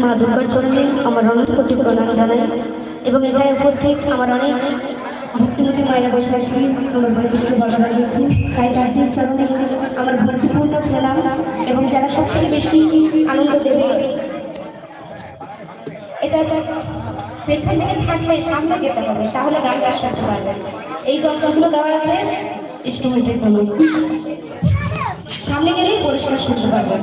মা দুর্গার চরণে আমার অনেক কোটি প্রণাম জানাই এবং এখানে উপস্থিত আমার অনেক ভক্তিমতী মায়েরা বসে আছি, আমার বয়োজ্যেষ্ঠ বাবারা রয়েছে, তাই তাদের চরণে আমার ভক্তিপূর্ণ প্রণাম। এবং যারা সব থেকে বেশি আনন্দ দেবে, এটা পেছন থেকে থাকলে সামনে যেতে হবে, তাহলে গানটা শুনতে পারবে। এই গল্পগুলো দেওয়া আছে ইষ্টমিটের জন্য, সামনে গেলেই পরিষ্কার শুনতে পারবেন।